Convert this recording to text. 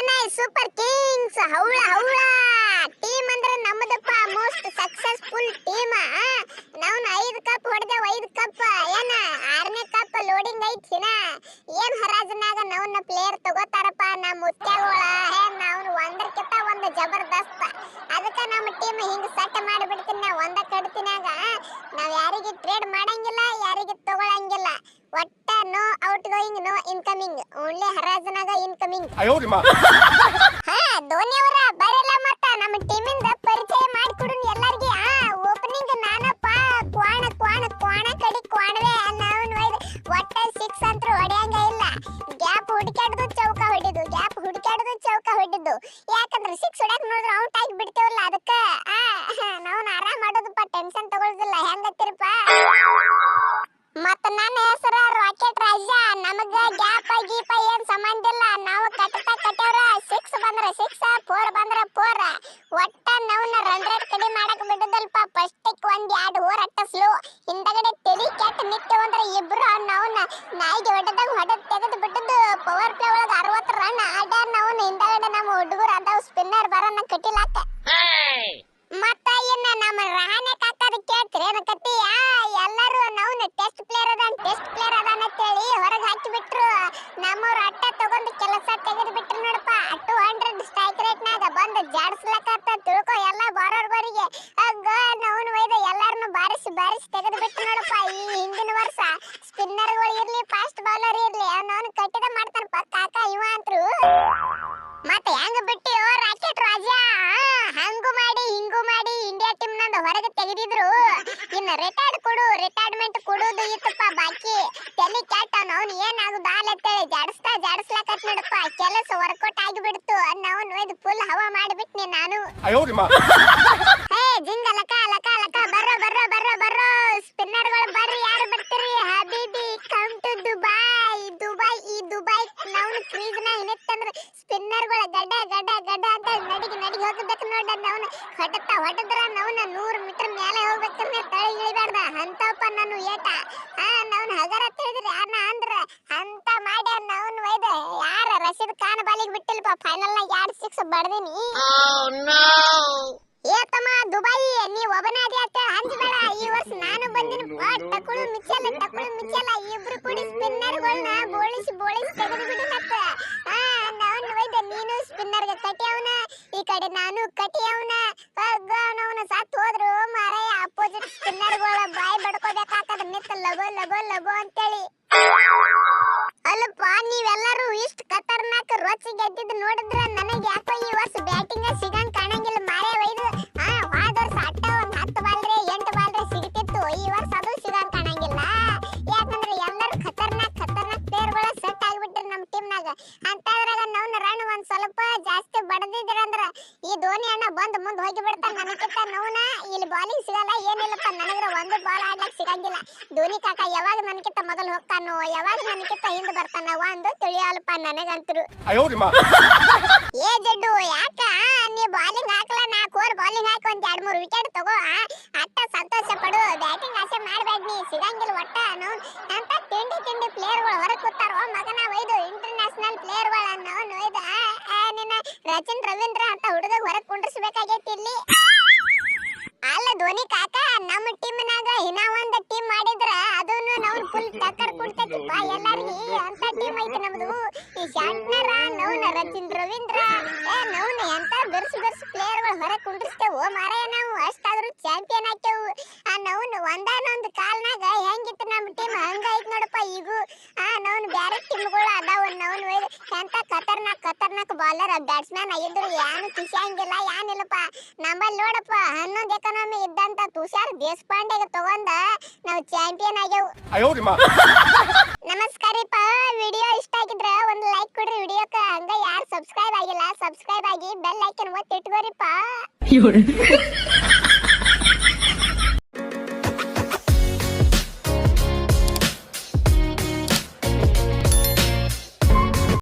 Chennai super Kings ಹೌಳ ಹೌಳ team ಅಂದ್ರೆ ನಮ್ಮದಪ್ಪ most successful team. ನಾವು 5 cup ಹೊಡೆದೇವ್ 5 cup ಏನ 6ನೇ ಕಪ್ ಲೋಡಿಂಗ್ ಐತಿನ ಏನ್ ಹರಾಜನಾಗ ನಾವನ್ನ ಪ್ಲೇಯರ್ ತಗೋತಾರಪ್ಪ ನಮ್ಮ ಮುತ್ಯಾಗೋಳ ನಾವು ಒಂದಕ್ಕಿಂತ ಒಂದು ಜಬರ್ದಸ್ತ್. ಅದಕ್ಕೆ ನಮ್ಮ ಟೀಮ್ ಹಿಂಗ ಸೆಟ್ ಮಾಡಿ ಬಿಡ್ತೀನಿ ಒಂದ ಕಡ್ತಿನಾಗ. ನಾವ್ ಯಾರಿಗೆ ಟ್ರೇಡ್ ಮಾಡಂಗಿಲ್ಲ ಯಾರಿಗೆ ತಗೊಳಂಗಿಲ್ಲ. ಒಟ್ಟ no outgoing no incoming only ಹರಾಜನಾಗ ಇನ್ಕಮಿಂಗ್. ಹಾ ಧೋನಿ ಅವರ ಬರಲ್ಲ ಮತ್ತ ನಮ್ಮ ಟೀಮಿಂದ ಪರಿಚಯ ಮಾಡಿಕೊಡು ಎಲ್ಲರಿಗೆ. ಓಪನಿಂಗ್ ನಾನಪ್ಪ ಕ್ವಾಣ ಕ್ವಾಣ ಕ್ವಾಣ ಕಡಿ ಕ್ವಾಣವೇ ನಾವು ನೋಯ್ದು ಒಟ್ಟ 6 ಅಂತ ಹೊಡೆಯಂಗ ಇಲ್ಲ. ಗ್ಯಾಪ್ ಹುಡುಕಾಡೋದು ಚೌಕ ಹೊಡಿದು ಗ್ಯಾಪ್ ಹುಡುಕಾಡೋದು ಚೌಕ ಹೊಡಿದು. ಯಾಕಂದ್ರೆ 6 ಹೊಡ್ಯಾಕ ನೋಡಿದ್ರೆ ಔಟ್ ಆಗಿ ಬಿಡ್ತೇವಲ್ಲ ಅದಕ್ಕೆ ನಾವು ಆರಾಮ ಮಾಡೋದಪ್ಪ ಟೆನ್ಷನ್ ತಗೊಳ್ಳೋದಿಲ್ಲ. ಹೆಂಗತ್ತಿರಪ್ಪ ಮತ್ತ ನನ್ನ ಹೆಸರ ರಾಕೆಟ್ ರಾಜ. ನಮಗ ಗ್ಯಾಪ್ ಗೀಪ ಏನ್ ಸಂಬಂಧ ಇಲ್ಲ. ನಾವು ಕಟ್ಟತಾ ಕಟ್ಟವ್ರ 6 ಬಂದ್ರ 6 4 ಬಂದ್ರ 4 ಒಟ್ಟ ನಾವ್ನ ರನ್ ರೇಟ್ ಕಡಿಮೆ ಮಾಡಕ ಬಿಡುದಲ್ಪ. ಫಸ್ಟ್ ಒಂದ್ 2 ಓವರ್ ಅಟ್ಟ ಸ್ಲೋ ಹಿಂದಗಡೆ ತೆಲಿ ಕೆಟ್ಟ ನಿಂತೇವ ಅಂದ್ರೆ ಇಬ್ರು ನಾವ್ನ ನಾಯಿಗೆ ಹೊಡೆದಾಗ ಹೊಡೆದ್ ತೆಗೆದು ಬಿಟ್ಟದ್ದು. ಪವರ್ ಪ್ಲೇ ಒಳಗ 60 ರನ್ ಆಡ ನಾವ್ನ ಹಿಂದಗಡೆ ನಮ್ಮ ಹುಡುಗರು ಅದಾವ ಸ್ಪಿನ್ನರ್ ಬರನ್ನ ಕಟ್ಟಿಲಾಕ. ಮತ್ತ ಇನ್ನ ನಮ್ಮ ರಾಣೆ ಕಾಕದ ಕೇಳ್ತೀರಿ ಏನ ಕತ್ತಿ. ಎಲ್ಲರೂ ನಾವ್ನ ಟೆಸ್ಟ್ ಪ್ಲೇಯರ್ ಅದಾನ ಅಂತೇಳಿ ಹೊರಗೆ ಹಾಕಿ ಬಿಟ್ರು. ನಮ್ಮವ್ರ ಅಟ್ಟ ತಗೊಂಡು ಕೆಲಸ ತೆಗೆದು ಬಿಟ್ರು ನೋಡಪ್ಪ. 200 ಸ್ಟ್ರೈಕ್ ರೇಟ್ ನಾಗ ಬಂದು ಜಾಡ್ಸ್ಲಕತ್ತ ತಿಳ್ಕೊ ಎಲ್ಲ ಬಾರೋರ್ವರಿಗೆ. ಅಗ್ಗ ನಾವ್ನ ಒಯ್ದ ಎಲ್ಲಾರನ್ನು ಬಾರಿಸಿ ತೆಗೆದು ಬಿಟ್ರು ನೋಡಪ್ಪ. ಈ ಹಿಂದಿನ ವರ್ಷ ಸ್ಪಿನ್ನರ್ಗಳು ಇರ್ಲಿ ಫಾಸ್ಟ್ ಬೌಲರ್ ಇರ್ಲಿ ಅವನವನು ಕಟ್ಟಿದ ಮಾಡ್ತಾನಪ್ಪ ಕಾಕ ಇವ ಅಂತರು. ಮತ್ತೆ ಹೆಂಗ ಬಿಟ್ಟಿಯೋ ರಾಕೆಟ್ ರಾಜ. ಹಂಗು ಮಾಡಿ ಹಿಂಗು ಮಾಡಿ ಇಂಡಿಯಾ ಟೀಮ್ ನಂದು ಹೊರಗೆ ತೆಗೆದಿದ್ರು. ಇನ್ನು ರಿಟೈರ್ಮೆಂಟ್ ಕೊಡೋದು ಇತ್ತಪ್ಪ ಬಾಕಿ. ತಲೆ ಕೆಟ್ಟ ಅವ್ನು ಏನಾಗುದು ಅಂತೇಳಿ ಜಾಡಿಸ್ಲಾಕತ್ ನೋಡಪ್ಪ. ಕೆಲಸ ವರ್ಕೌಟ್ ಆಗಿಬಿಡ್ತು. ನಾವು ನೋಯ್ದು ಫುಲ್ ಹವಾ ಮಾಡಿಬಿಟ್ನಿ ನಾನು. ಹೇ ಜಿಂಗ ಲಕ ಲಕ ಲಕ ಬರ್ರೋ ಬರ್ರೋ ಬರ್ರೋ ಬರ್ರೋ ಸ್ಪಿನ್ನರ್ಗಳು ಬರ್ರಿ. ಯಾರು ಬರ್ತೀರಿ ಹಬೀಬಿ ಕಮ್ ಟು ದುಬೈ. ಈ ದುಬೈ ನಾವು ಕ್ರೀಸ್ ನ ಏನಂತಂದ್ರೆ ಸ್ಪಿನ್ನರ್ಗಳ ಗಡ್ಡ ಅಂತ ನಡಿಗೆ ಹೋಗಬೇಕು ನೋಡ. ನಾವು ಹೊಡೆದ್ರ ನಾವು 100 ಮೀಟರ್ ಮೇಲೆ ಹೋಗ್ಬೇಕಂದ್ರೆ ತಳಿ ಇಳಿಬಾರ್ದ ಅಂತಪ್ಪ ನಾನು ಏಟ. ನಾವು ಹಗರ ತಿಳಿದ್ರಿ ಅಣ್ಣ ಅಂದ್ರ ಅಂತ ಮಾಡಿ ನಾವು ಒಯ್ದ ಯಾರ ರಶೀದ್ ಖಾನ್ ಬಾಲಿಗೆ ಬಿಟ್ಟಿಲ್ಪ. ಫೈನಲ್ ನಾಗ 2 6 ಬಡ್ದೀನಿ. ಏತಮ್ಮ ದುಬೈ ನೀ ಒಬ್ಬನೇ ಅದೇ ಅಂತ ಅಂಜಬೇಡ. ಈ ವರ್ಷ ನಾನು ಬಂದಿನಿ. ಟಕುಳು ಮಿಚ್ಚಲ್ಲ ಇಬ್ರು ಕೂಡಿ ಸ್ಪಿನ್ನರ್ಗಳನ್ನ ಬೋಳಿಸಿ ತೆಗೆದು ಬಿಡಿನತ್ತ. ನಾನು ಒಯ್ದ ನೀನು ಸ್ಪಿನ್ನರ್ಗೆ ಕಟ್ಟಿಯವನ ಈ ಕಡೆ ನಾನು ಕಟ್ಟಿಯವನ. ಅವನ ಸತ್ ಹೋದ್ರು ಮಾರಾಯ ಅಪೋಸಿಟ್ ಸ್ಪಿನ್ನರ್ಗಳ ಬಾಯಿ ಬಡ್ಕೋಬೇಕಾಗ್ತದ ಮಿತ್ ಲಗೋ ಅಂತೇಳಿ. ಅಲ್ಲಪ್ಪ ನೀವೆಲ್ಲರೂ ಇಷ್ಟು ಖತರ್ನಾಕ್ ರೊಚ್ಚ ಗೆದ್ದಿದ್ದು ನೋಡಿದ್ರ ನನಗೆ ಯಾಕೋ ಈ ವರ್ಷ ಬ್ಯಾಟಿಂಗ್ ಸಿಗಂಗ್ ಕಾಣಂಗಿಲ್ಲ ಮಾರೇ ಒಯ್ದು. ಹೋದ ವರ್ಷ ಅಟ್ಟ ಒಂದ್ 10 ಬಾಲ್ರೆ 8 ಬಾಲ್ರೆ ಸಿಗ್ತಿತ್ತು. ಈ ವರ್ಷ ಅದು ಸಿಗಂಗ್ ಕಾಣಂಗಿಲ್ಲ. ಯಾಕಂದ್ರೆ ಎಲ್ಲರೂ ಖತರ್ನಾಕ್ ಪ್ಲೇಯರ್ಗಳ ಸೆಟ್ ಆಗ್ಬಿಟ್ರಿ ನಮ್ಮ ಟೀಮ್ನಾಗ. ಅಂತದ್ರಾಗ ನಾವು ರನ್ ಒಂದ್ ಸ್ವಲ್ಪ ಜಾಸ್ತಿ ಬಡದಿದ್ರಂದ್ರ ಈ ಧೋನಿ ಅಣ್ಣ ಬಂದ್ ಮುಂದ್ ಹೋಗಿ ಬಿಡ್ತಾನ. ನನಗಿಂತ ನೌನ ಇಲ್ಲಿ ಬಾಲಿಂಗ್ ಸಿಗಲ್ಲ ಏನಿಲ್ಲಪ್ಪ. ನನಗ್ರ ಒಂದು ಬಾಲ್ ಆಡ್ಲಕ್ ಸಿಗಂಗಿಲ್ಲ. ಧೋನಿ ಕಾಕ ಯಾವಾಗ ನನಗಿಂತ ಮೊದಲು ಹೋಗ್ತಾನೋ ಯಾವಾಗ ನನಗಿಂತ ಹಿಂದ್ ಬರ್ತಾನ ಒಂದು ತಿಳಿಯಲ್ಪ ನನಗಂತರು. ಏ ಜಡ್ಡು ಯಾಕ ನೀ ಬಾಲಿಂಗ್ ಹಾಕಲ್ಲ 4 ಓವರ್ ಬಾಲಿಂಗ್ ಹಾಕಿ ಒಂದ್ 2-3 ವಿಕೆಟ್ ತಗೋ. ಅಟ್ಟ ಸಂತೋಷ ಪಡು. ಬ್ಯಾಟಿಂಗ್ ಆಸೆ ಮಾಡ್ಬೇಡ ನೀ ಸಿಗಂಗಿಲ್ಲ. ಒಟ್ಟ ನಾವು ಅಂತ ತಿಂಡಿ ಪ್ಲೇಯರ್ಗಳು ಹೊರಗೆ ಕೂತಾರೋ ಮಗನ ಒಯ್ದು ಇಂಟರ್ನ್ಯಾಷನಲ್ ಪ್ಲೇಯರ್ಗಳ ನಾವು ಒಯ್ದು ನಿನ್ನ ರಚಿನ್ ರವೀಂದ್ರ ಅಂತ ಹುಡುಗ ಹೊರಗೆ ಕುಂಡ್ರಿಸಬೇಕಾಗೈತಿ ಇಲ್ಲಿ. ಅಲ್ಲ ಧೋನಿ ಕಾಕ ನಮ್ಮ ಟೀಮ್ನಾಗ ಇನ್ನ ಒಂದು ಟೀಮ್ ಮಾಡಿದ್ರ ಅದನ್ನು ನಾವು ಫುಲ್ ಟಕ್ಕರ್ ಕೊಡ್ತೈತಿಪ್ಪ ಎಲ್ಲಾರ್ಗಿ. ಅಂತ ಟೀಮ್ ಐತಿ ನಮ್ದು. ಈ ಶಾಂಟ್ನರ ನೌನ ರಚಿನ್ ರವೀಂದ್ರ ನೌನ ಎಂತ ಬೆರ್ಸು ಪ್ಲೇಯರ್ಗಳು ಹೊರಗೆ ಕುಂಡ್ರಿಸ್ತೇವು ಮಾರಾಯ. ನಾವು ಅಷ್ಟಾದ್ರೂ ಚಾಂಪಿಯನ್ ಆಕ್ಯವು. ನೌನ ಒಂದಾನೊಂದು ಕಾಲ್ನಾಗ ಹೆಂಗಿತ್ತು ನಮ್ಮ ಟೀಮ್ ಹಂಗ ಐತಿ ನೋಡಪ್ಪ ಈಗೂ. ನೌನ್ ಬ್ಯಾರೆ ಟೀಮ್ಗಳು ಅದಾವ. ನೌನ್ ಎಂತ ಖತರ್ನಾಕ್ ಬಾಲರ್ ಬ್ಯಾಟ್ಸ್ಮನ್ ಆಗಿದ್ರು ಏನು ಕಿಶಂಗಿಲ್ಲ ಏನಿಲ್ಲಪ್ಪ. ನಮ್ಮಲ್ಲಿ ನೋಡಪ್ಪ 11 ಎಕಾನಮಿ ಇದ್ದಂತ ತುಷಾರ್ ದೇಶಪಾಂಡೆಗೆ ತಗೊಂಡ ನಾವು ಚಾಂಪಿಯನ್ ಆಗ್ಯಾವು. ನಮಸ್ಕಾರಪ್ಪ. ವಿಡಿಯೋ ಇಷ್ಟ ಆಗಿದ್ರ ಒಂದು ಲೈಕ್ ಕೊಡ್ರಿ ವಿಡಿಯೋಕ್ಕ. ಹಂಗ ಯಾರು ಸಬ್ಸ್ಕ್ರೈಬ್ ಆಗಿಲ್ಲ ಸಬ್ಸ್ಕ್ರೈಬ್ ಆಗಿ ಬೆಲ್ ಐಕನ್ ಒತ್ತಿ ಇಟ್ಕೋರಿಪ್ಪ.